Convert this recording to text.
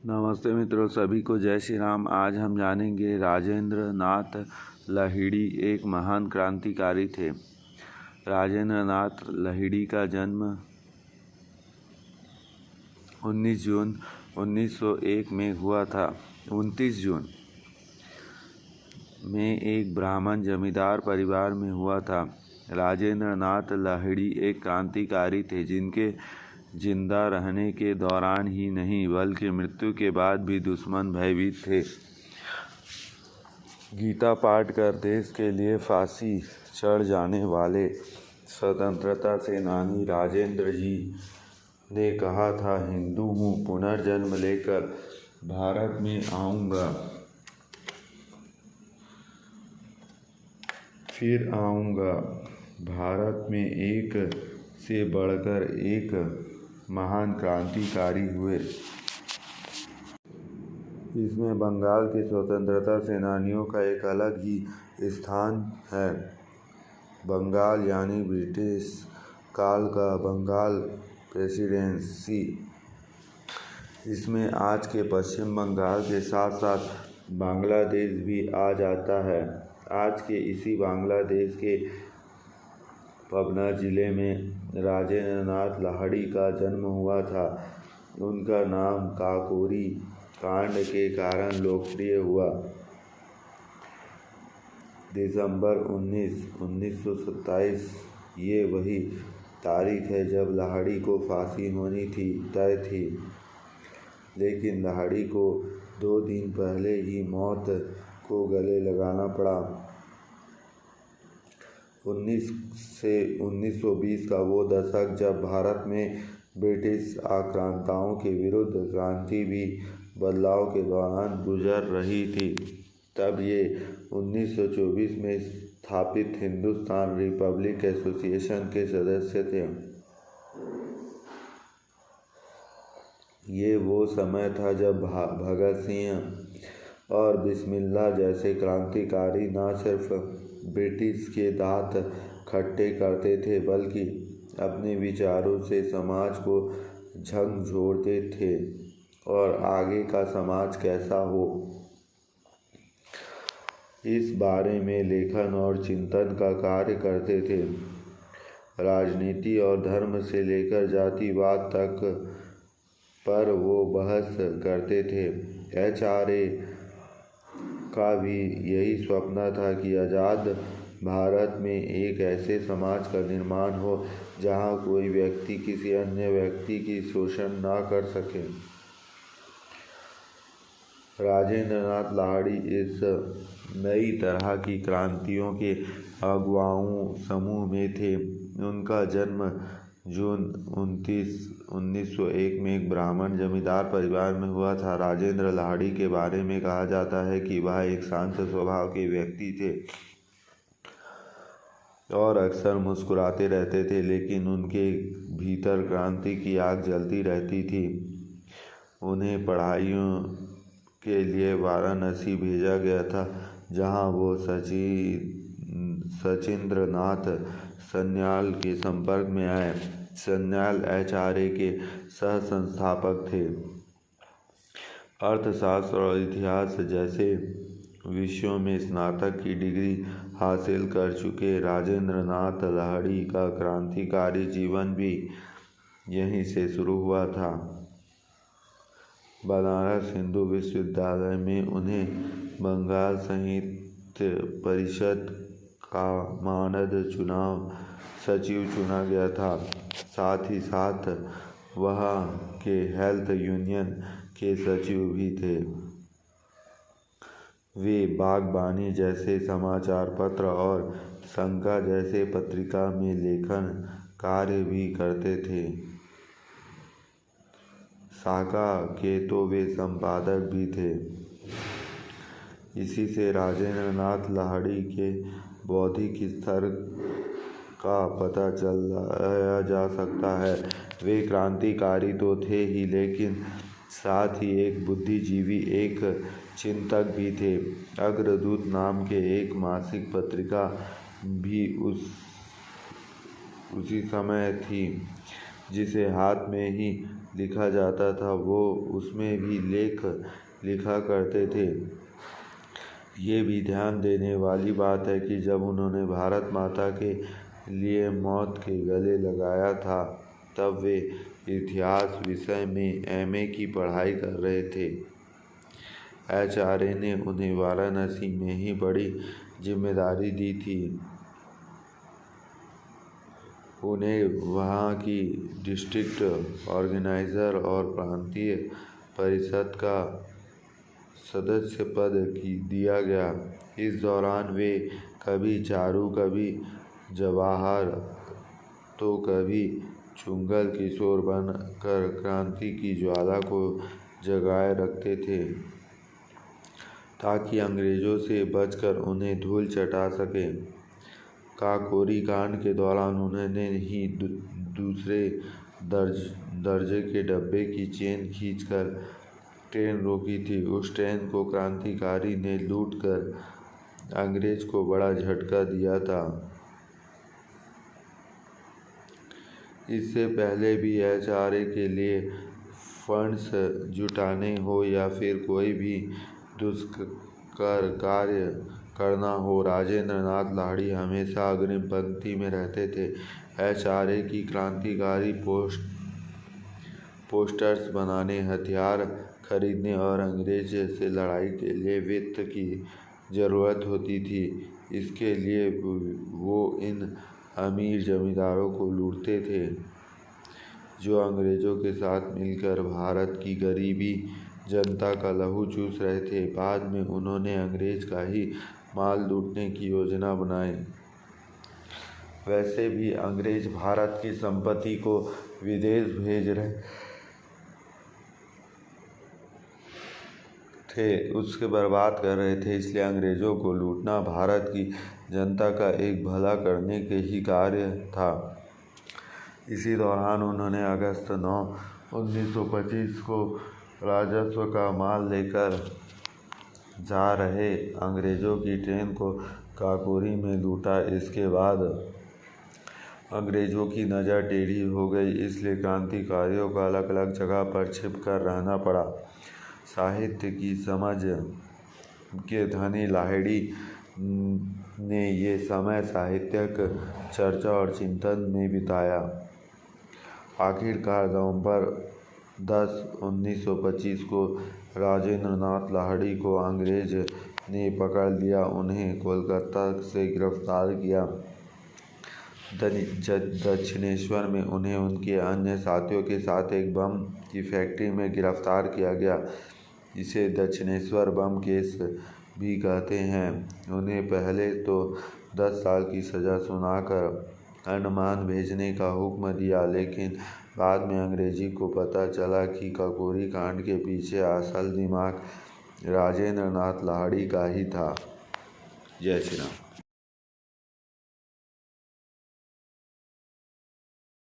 नमस्ते मित्रों, सभी को जय श्री राम। आज हम जानेंगे राजेंद्र नाथ लाहिड़ी एक महान क्रांतिकारी थे। राजेंद्र नाथ लाहिड़ी का जन्म 19 जून 1901 में हुआ था। 29 जून में एक ब्राह्मण जमींदार परिवार में हुआ था। राजेंद्र नाथ लाहिड़ी एक क्रांतिकारी थे जिनके जिंदा रहने के दौरान ही नहीं बल्कि मृत्यु के बाद भी दुश्मन भयभीत थे। गीता पाठ कर देश के लिए फांसी चढ़ जाने वाले स्वतंत्रता सेनानी राजेंद्र जी ने कहा था, हिंदू हूँ, पुनर्जन्म लेकर भारत में आऊँगा, फिर आऊँगा। भारत में एक से बढ़कर एक महान क्रांतिकारी हुए। इसमें बंगाल के स्वतंत्रता सेनानियों का एक अलग ही स्थान है। बंगाल यानी ब्रिटिश काल का बंगाल प्रेसिडेंसी। इसमें आज के पश्चिम बंगाल के साथ साथ बांग्लादेश भी आ जाता है। आज के इसी बांग्लादेश के पबना जिले में राजेंद्र नाथ लाहिड़ी का जन्म हुआ था। उनका नाम काकोरी कांड के कारण लोकप्रिय हुआ। दिसंबर 19, 1927 ये वही तारीख है जब लाहिड़ी को फांसी होनी तय थी, लेकिन लाहिड़ी को 2 दिन पहले ही मौत को गले लगाना पड़ा। 19 से 1920 का वो दशक जब भारत में ब्रिटिश आक्रांताओं के विरुद्ध क्रांति भी बदलाव के दौरान गुजर रही थी। तब ये 1924 में स्थापित हिंदुस्तान रिपब्लिक एसोसिएशन के सदस्य थे। ये वो समय था जब भगत सिंह और बिस्मिल्लाह जैसे क्रांतिकारी न सिर्फ ब्रिटिश के दांत खट्टे करते थे बल्कि अपने विचारों से समाज को झकझोरते थे और आगे का समाज कैसा हो, इस बारे में लेखन और चिंतन का कार्य करते थे। राजनीति और धर्म से लेकर जातिवाद तक पर वो बहस करते थे। HRA का भी यही स्वप्न था कि आज़ाद भारत में एक ऐसे समाज का निर्माण हो जहाँ कोई व्यक्ति किसी अन्य व्यक्ति की शोषण ना कर सके। राजेंद्र नाथ लाहिड़ी इस नई तरह की क्रांतियों के अगुवाओं समूह में थे। उनका जन्म जून 29, 1901 में एक ब्राह्मण जमींदार परिवार में हुआ था। राजेंद्र लाहिड़ी के बारे में कहा जाता है कि वह एक शांत स्वभाव के व्यक्ति थे और अक्सर मुस्कुराते रहते थे, लेकिन उनके भीतर क्रांति की आग जलती रहती थी। उन्हें पढ़ाइयों के लिए वाराणसी भेजा गया था, जहां वो सचिंद्रनाथ सन्याल के संपर्क में आए। सन्याल HRA के सह संस्थापक थे। अर्थशास्त्र और इतिहास जैसे विषयों में स्नातक की डिग्री हासिल कर चुके राजेंद्र नाथ लाहिड़ी का क्रांतिकारी जीवन भी यहीं से शुरू हुआ था। बनारस हिंदू विश्वविद्यालय में उन्हें बंगाल साहित्य परिषद का मानद चुनाव सचिव चुना गया था। साथ ही साथ वहाँ के हेल्थ यूनियन के सचिव भी थे। वे बागबानी जैसे समाचार पत्र और संका जैसे पत्रिका में लेखन कार्य भी करते थे। साका के तो वे संपादक भी थे। इसी से राजेंद्र नाथ लाहिड़ी के बौद्धिक स्तर का पता चलाया जा सकता है। वे क्रांतिकारी तो थे ही, लेकिन साथ ही एक बुद्धिजीवी, एक चिंतक भी थे। अग्रदूत नाम के एक मासिक पत्रिका भी उसी समय थी, जिसे हाथ में ही लिखा जाता था वो उसमें भी लेख लिखा करते थे। ये भी ध्यान देने वाली बात है कि जब उन्होंने भारत माता के लिए मौत के गले लगाया था तब वे इतिहास विषय में एमए की पढ़ाई कर रहे थे। आचार्य ने उन्हें वाराणसी में ही बड़ी जिम्मेदारी दी थी। उन्हें वहाँ की डिस्ट्रिक्ट ऑर्गेनाइज़र और प्रांतीय परिषद का सदस्य पद दिया गया। इस दौरान वे कभी चारू, कभी जवाहर तो कभी चुंगल किशोर बनकर क्रांति की ज्वाला को जगाए रखते थे ताकि अंग्रेज़ों से बचकर उन्हें धूल चटा सके। काकोरी कांड के दौरान उन्होंने ही दूसरे दर्जे के डब्बे की चेन खींचकर ट्रेन रोकी थी। उस ट्रेन को क्रांतिकारी ने लूटकर अंग्रेज को बड़ा झटका दिया था। इससे पहले भी आचार्य के लिए फंड्स जुटाने हो या फिर कोई भी दुष्कर कार्य करना हो, राजेंद्र नाथ लाहिड़ी हमेशा अग्रिम पंक्ति में रहते थे। आचार्य की क्रांतिकारी पोस्टर्स बनाने, हथियार खरीदने और अंग्रेज से लड़ाई के लिए वित्त की ज़रूरत होती थी। इसके लिए वो इन अमीर जमींदारों को लूटते थे जो अंग्रेज़ों के साथ मिलकर भारत की गरीबी जनता का लहू चूस रहे थे। बाद में उन्होंने अंग्रेज का ही माल लूटने की योजना बनाई। वैसे भी अंग्रेज भारत की संपत्ति को विदेश भेज रहे थे, उसके बर्बाद कर रहे थे, इसलिए अंग्रेज़ों को लूटना भारत की जनता का एक भला करने के ही कार्य था। इसी दौरान उन्होंने अगस्त 9, 1925 को राजस्व का माल लेकर जा रहे अंग्रेज़ों की ट्रेन को काकोरी में लूटा। इसके बाद अंग्रेज़ों की नज़र टेढ़ी हो गई, इसलिए क्रांतिकारियों को अलग अलग जगह पर छिप कर रहना पड़ा। साहित्य की समझ के धनी लाहिड़ी ने ये समय साहित्यिक चर्चा और चिंतन में बिताया। आखिरकार नवंबर 10, 1925 को राजेंद्र नाथ लाहिड़ी को अंग्रेज ने पकड़ लिया। उन्हें कोलकाता से गिरफ्तार किया। दक्षिणेश्वर में उन्हें उनके अन्य साथियों के साथ एक बम की फैक्ट्री में गिरफ्तार किया गया। इसे दक्षिणेश्वर बम केस भी कहते हैं। उन्हें पहले तो 10 साल की सज़ा सुनाकर अंडमान भेजने का हुक्म दिया, लेकिन बाद में अंग्रेजी को पता चला कि काकोरी कांड के पीछे असल दिमाग राजेंद्र नाथ लाहिड़ी का ही था। जय श्री राम।